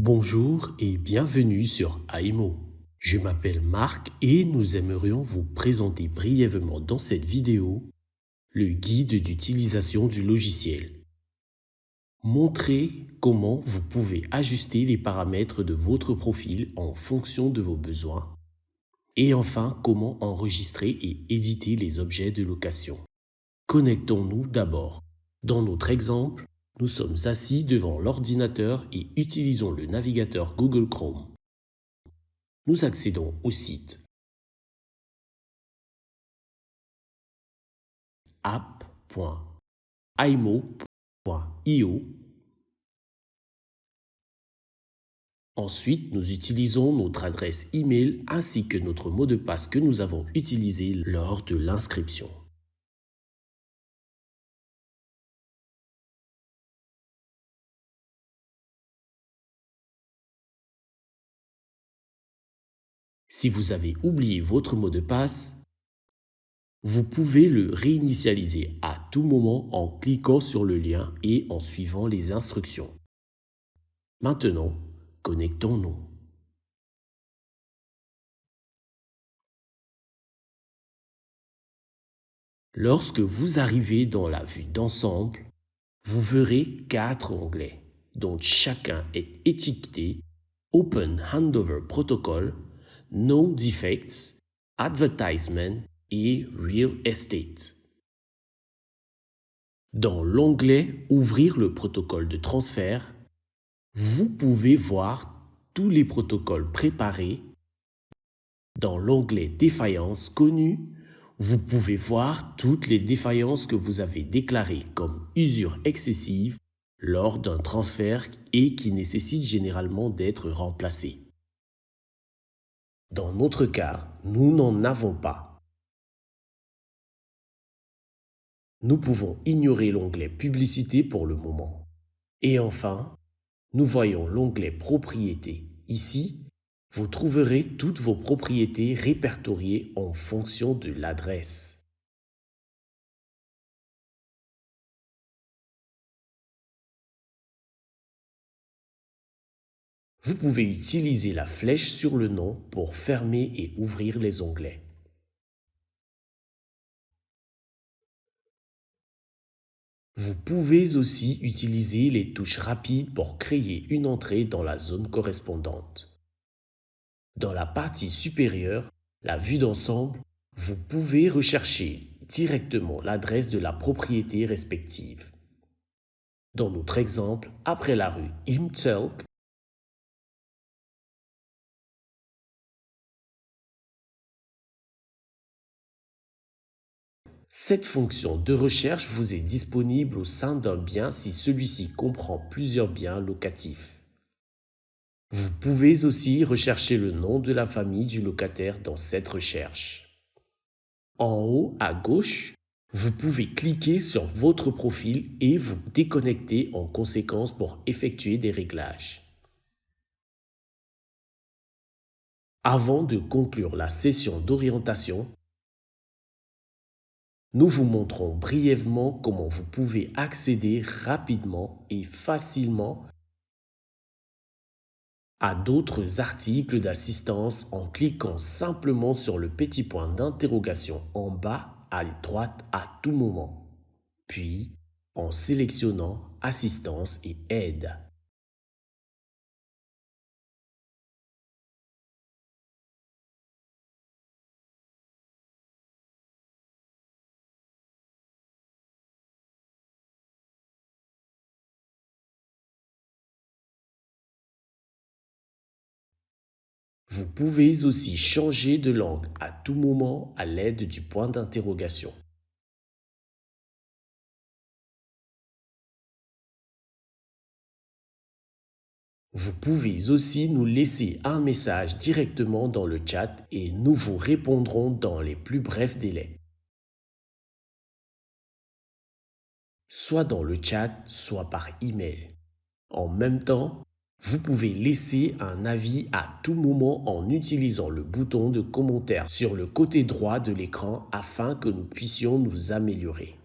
Bonjour et bienvenue sur AIMO. Je m'appelle Marc et nous aimerions vous présenter brièvement dans cette vidéo le guide d'utilisation du logiciel. Montrer comment vous pouvez ajuster les paramètres de votre profil en fonction de vos besoins. Et enfin, comment enregistrer et éditer les objets de location. Connectons-nous d'abord. Dans notre exemple, nous sommes assis devant l'ordinateur et utilisons le navigateur Google Chrome. Nous accédons au site app.aimo.io. Ensuite, nous utilisons notre adresse email ainsi que notre mot de passe que nous avons utilisé lors de l'inscription. Si vous avez oublié votre mot de passe, vous pouvez le réinitialiser à tout moment en cliquant sur le lien et en suivant les instructions. Maintenant, connectons-nous. Lorsque vous arrivez dans la vue d'ensemble, vous verrez 4 onglets, dont chacun est étiqueté Open Handover Protocol, No Defects, Advertisement et Real Estate. Dans l'onglet Ouvrir le protocole de transfert, vous pouvez voir tous les protocoles préparés. Dans l'onglet Défaillances connues, vous pouvez voir toutes les défaillances que vous avez déclarées comme usure excessive lors d'un transfert et qui nécessitent généralement d'être remplacées. Dans notre cas, nous n'en avons pas. Nous pouvons ignorer l'onglet Publicité pour le moment. Et enfin, nous voyons l'onglet Propriétés. Ici, vous trouverez toutes vos propriétés répertoriées en fonction de l'adresse. Vous pouvez utiliser la flèche sur le nom pour fermer et ouvrir les onglets. Vous pouvez aussi utiliser les touches rapides pour créer une entrée dans la zone correspondante. Dans la partie supérieure, la vue d'ensemble, vous pouvez rechercher directement l'adresse de la propriété respective. Dans notre exemple, après la rue Imtelk, cette fonction de recherche vous est disponible au sein d'un bien si celui-ci comprend plusieurs biens locatifs. Vous pouvez aussi rechercher le nom de la famille du locataire dans cette recherche. En haut à gauche, vous pouvez cliquer sur votre profil et vous déconnecter en conséquence pour effectuer des réglages. Avant de conclure la session d'orientation, nous vous montrons brièvement comment vous pouvez accéder rapidement et facilement à d'autres articles d'assistance en cliquant simplement sur le petit point d'interrogation en bas à droite à tout moment, puis en sélectionnant Assistance et aide. Vous pouvez aussi changer de langue à tout moment à l'aide du point d'interrogation. Vous pouvez aussi nous laisser un message directement dans le chat et nous vous répondrons dans les plus brefs délais. Soit dans le chat, soit par email. En même temps, vous pouvez laisser un avis à tout moment en utilisant le bouton de commentaire sur le côté droit de l'écran afin que nous puissions nous améliorer.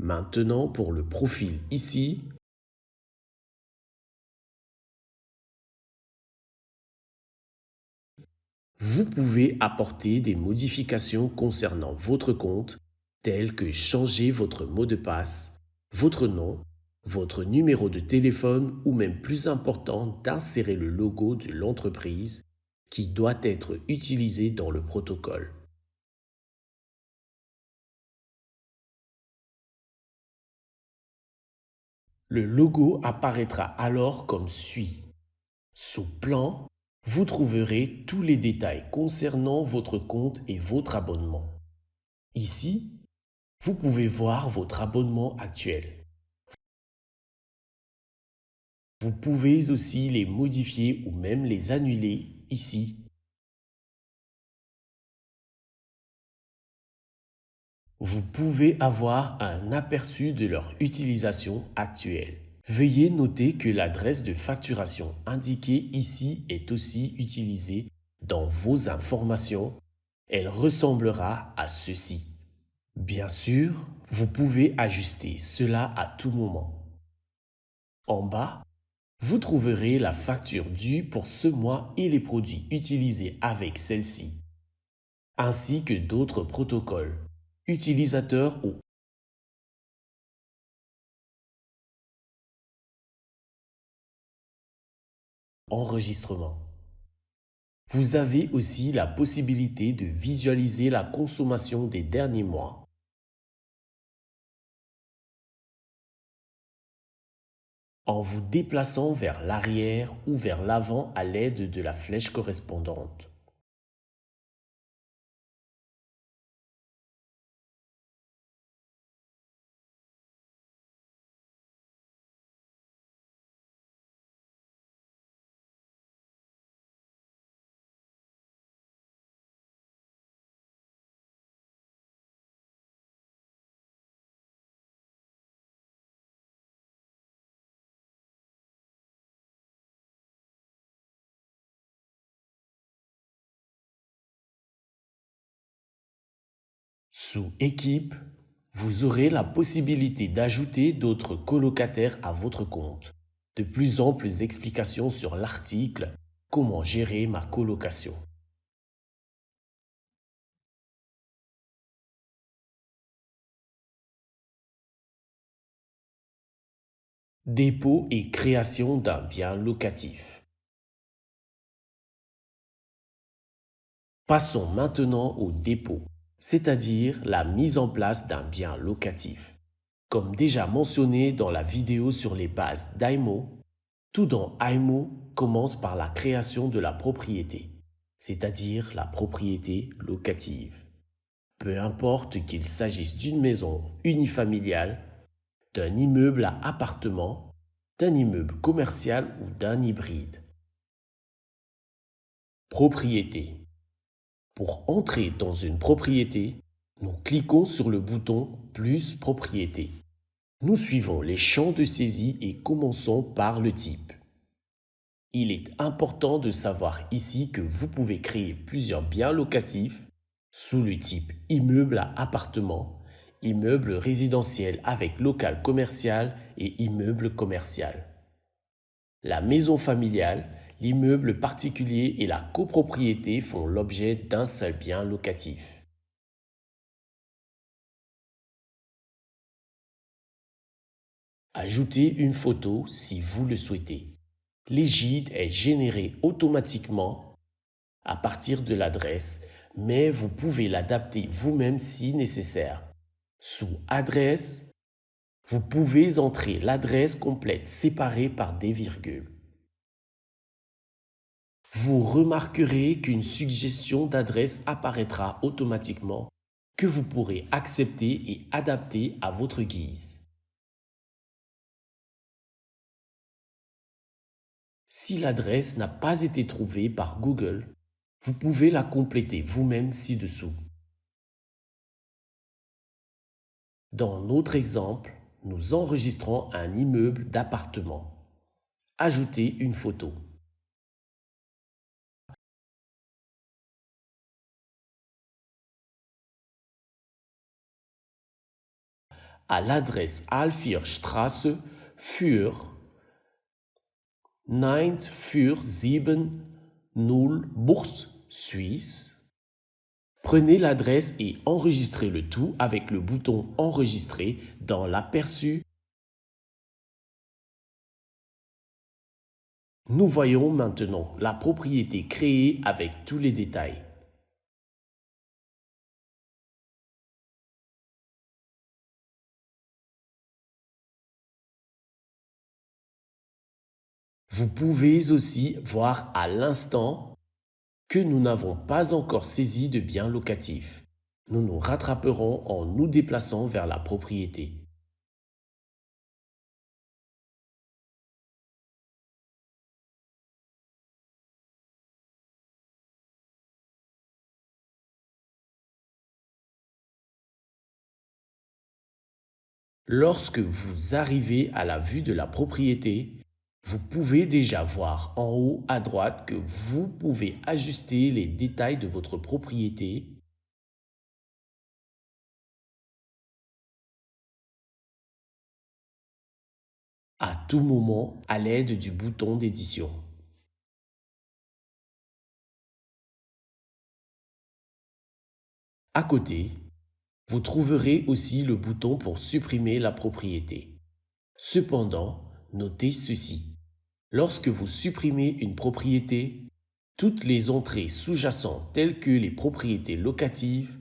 Maintenant, pour le profil ici, vous pouvez apporter des modifications concernant votre compte, telles que changer votre mot de passe, votre nom, votre numéro de téléphone ou même plus important, d'insérer le logo de l'entreprise qui doit être utilisé dans le protocole. Le logo apparaîtra alors comme suit. Sous Plan, vous trouverez tous les détails concernant votre compte et votre abonnement. Ici, vous pouvez voir votre abonnement actuel. Vous pouvez aussi les modifier ou même les annuler ici. Vous pouvez avoir un aperçu de leur utilisation actuelle. Veuillez noter que l'adresse de facturation indiquée ici est aussi utilisée dans vos informations. Elle ressemblera à ceci. Bien sûr, vous pouvez ajuster cela à tout moment. En bas, vous trouverez la facture due pour ce mois et les produits utilisés avec celle-ci, ainsi que d'autres protocoles, utilisateurs ou enregistrements. Vous avez aussi la possibilité de visualiser la consommation des derniers mois en vous déplaçant vers l'arrière ou vers l'avant à l'aide de la flèche correspondante. Sous Équipe, vous aurez la possibilité d'ajouter d'autres colocataires à votre compte. De plus amples explications sur l'article Comment gérer ma colocation. Dépôt et création d'un bien locatif. Passons maintenant au dépôt, c'est-à-dire la mise en place d'un bien locatif. Comme déjà mentionné dans la vidéo sur les bases d'IMO, tout dans IMO commence par la création de la propriété, c'est-à-dire la propriété locative. Peu importe qu'il s'agisse d'une maison unifamiliale, d'un immeuble à appartement, d'un immeuble commercial ou d'un hybride. Propriété. Pour entrer dans une propriété, nous cliquons sur le bouton Plus propriété. Nous suivons les champs de saisie et commençons par le type. Il est important de savoir ici que vous pouvez créer plusieurs biens locatifs sous le type immeuble à appartement, immeuble résidentiel avec local commercial et immeuble commercial. La maison familiale, l'immeuble particulier et la copropriété font l'objet d'un seul bien locatif. Ajoutez une photo si vous le souhaitez. L'égide est généré automatiquement à partir de l'adresse, mais vous pouvez l'adapter vous-même si nécessaire. Sous Adresse, vous pouvez entrer l'adresse complète séparée par des virgules. Vous remarquerez qu'une suggestion d'adresse apparaîtra automatiquement que vous pourrez accepter et adapter à votre guise. Si l'adresse n'a pas été trouvée par Google, vous pouvez la compléter vous-même ci-dessous. Dans notre exemple, nous enregistrons un immeuble d'appartement. Ajoutez une photo. à l'adresse Alfierstraße für 9470 Bucht, Suisse. Prenez l'adresse et enregistrez le tout avec le bouton Enregistrer dans l'aperçu. Nous voyons maintenant la propriété créée avec tous les détails. Vous pouvez aussi voir à l'instant que nous n'avons pas encore saisi de bien locatif. Nous nous rattraperons en nous déplaçant vers la propriété. Lorsque vous arrivez à la vue de la propriété, vous pouvez déjà voir en haut à droite que vous pouvez ajuster les détails de votre propriété à tout moment à l'aide du bouton d'édition. À côté, vous trouverez aussi le bouton pour supprimer la propriété. Cependant, notez ceci. Lorsque vous supprimez une propriété, toutes les entrées sous-jacentes telles que les propriétés locatives,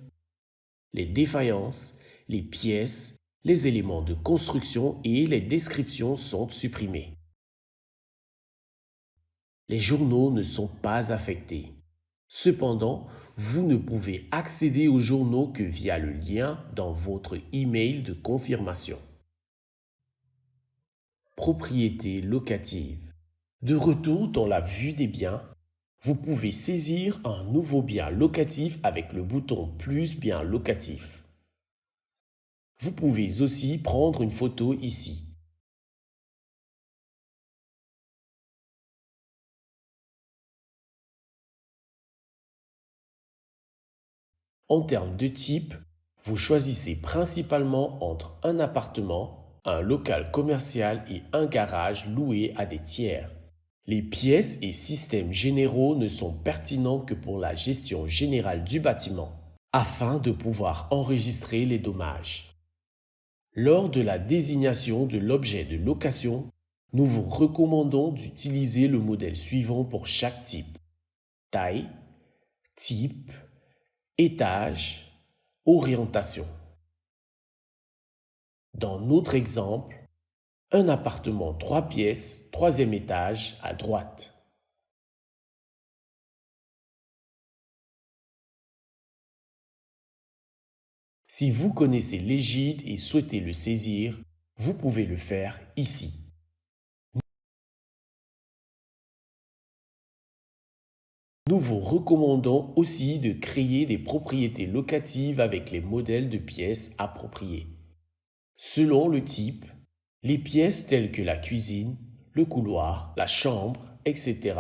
les défaillances, les pièces, les éléments de construction et les descriptions sont supprimés. Les journaux ne sont pas affectés. Cependant, vous ne pouvez accéder aux journaux que via le lien dans votre email de confirmation. Propriété locative. De retour dans la vue des biens, vous pouvez saisir un nouveau bien locatif avec le bouton Plus bien locatif. Vous pouvez aussi prendre une photo ici. En termes de type, vous choisissez principalement entre un appartement, un local commercial et un garage loué à des tiers. Les pièces et systèmes généraux ne sont pertinents que pour la gestion générale du bâtiment, afin de pouvoir enregistrer les dommages. Lors de la désignation de l'objet de location, nous vous recommandons d'utiliser le modèle suivant pour chaque type: taille, type, étage, orientation. Dans notre exemple, un appartement 3 pièces, 3e étage à droite. Si vous connaissez l'égide et souhaitez le saisir, vous pouvez le faire ici. Nous vous recommandons aussi de créer des propriétés locatives avec les modèles de pièces appropriés. Selon le type, les pièces telles que la cuisine, le couloir, la chambre, etc.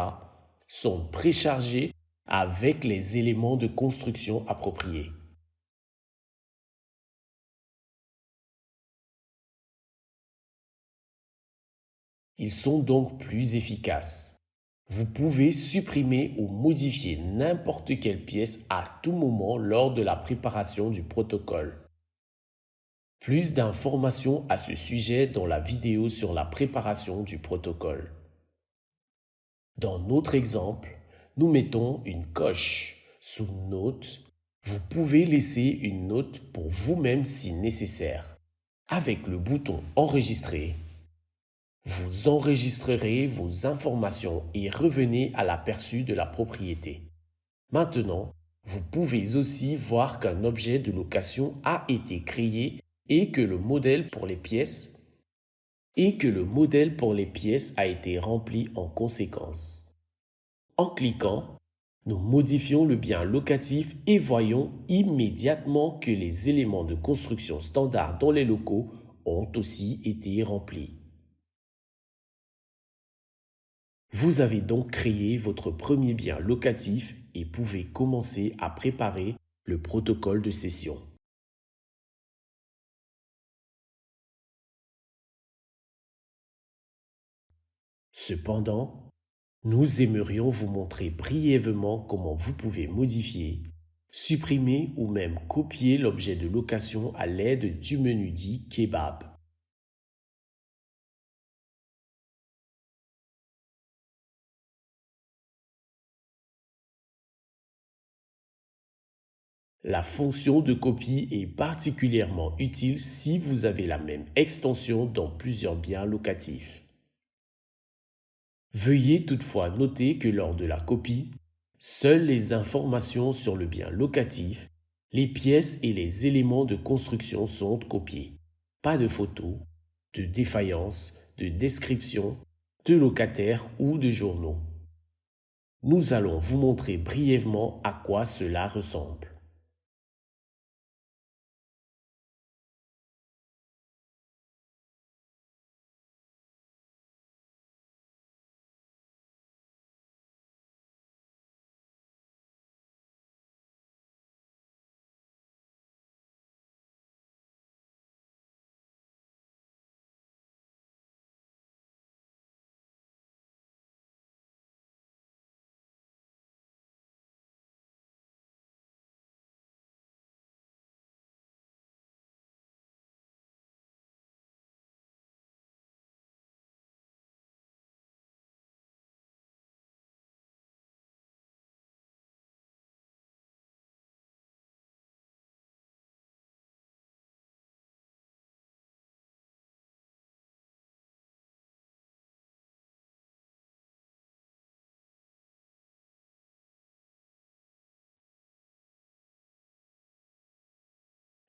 sont préchargées avec les éléments de construction appropriés. Ils sont donc plus efficaces. Vous pouvez supprimer ou modifier n'importe quelle pièce à tout moment lors de la préparation du protocole. Plus d'informations à ce sujet dans la vidéo sur la préparation du protocole. Dans notre exemple, nous mettons une coche sous Note. Vous pouvez laisser une note pour vous-même si nécessaire. Avec le bouton Enregistrer, vous enregistrerez vos informations et revenez à l'aperçu de la propriété. Maintenant, vous pouvez aussi voir qu'un objet de location a été créé et que le modèle pour les pièces a été rempli en conséquence. En cliquant, nous modifions le bien locatif et voyons immédiatement que les éléments de construction standard dans les locaux ont aussi été remplis. Vous avez donc créé votre premier bien locatif et pouvez commencer à préparer le protocole de cession. Cependant, nous aimerions vous montrer brièvement comment vous pouvez modifier, supprimer ou même copier l'objet de location à l'aide du menu dit Kebab. La fonction de copie est particulièrement utile si vous avez la même extension dans plusieurs biens locatifs. Veuillez toutefois noter que lors de la copie, seules les informations sur le bien locatif, les pièces et les éléments de construction sont copiés. Pas de photos, de défaillances, de descriptions, de locataires ou de journaux. Nous allons vous montrer brièvement à quoi cela ressemble.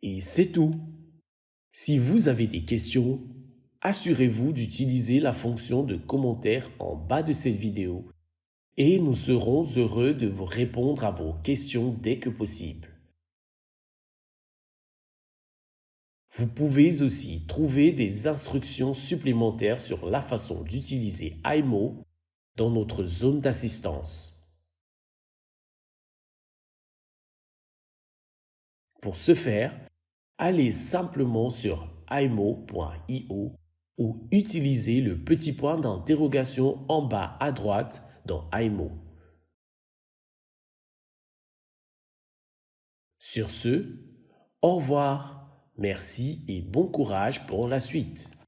Et c'est tout. Si vous avez des questions, assurez-vous d'utiliser la fonction de commentaire en bas de cette vidéo et nous serons heureux de vous répondre à vos questions dès que possible. Vous pouvez aussi trouver des instructions supplémentaires sur la façon d'utiliser iMo dans notre zone d'assistance. Pour ce faire, allez simplement sur imo.io ou utilisez le petit point d'interrogation en bas à droite dans iMo. Sur ce, au revoir, merci et bon courage pour la suite.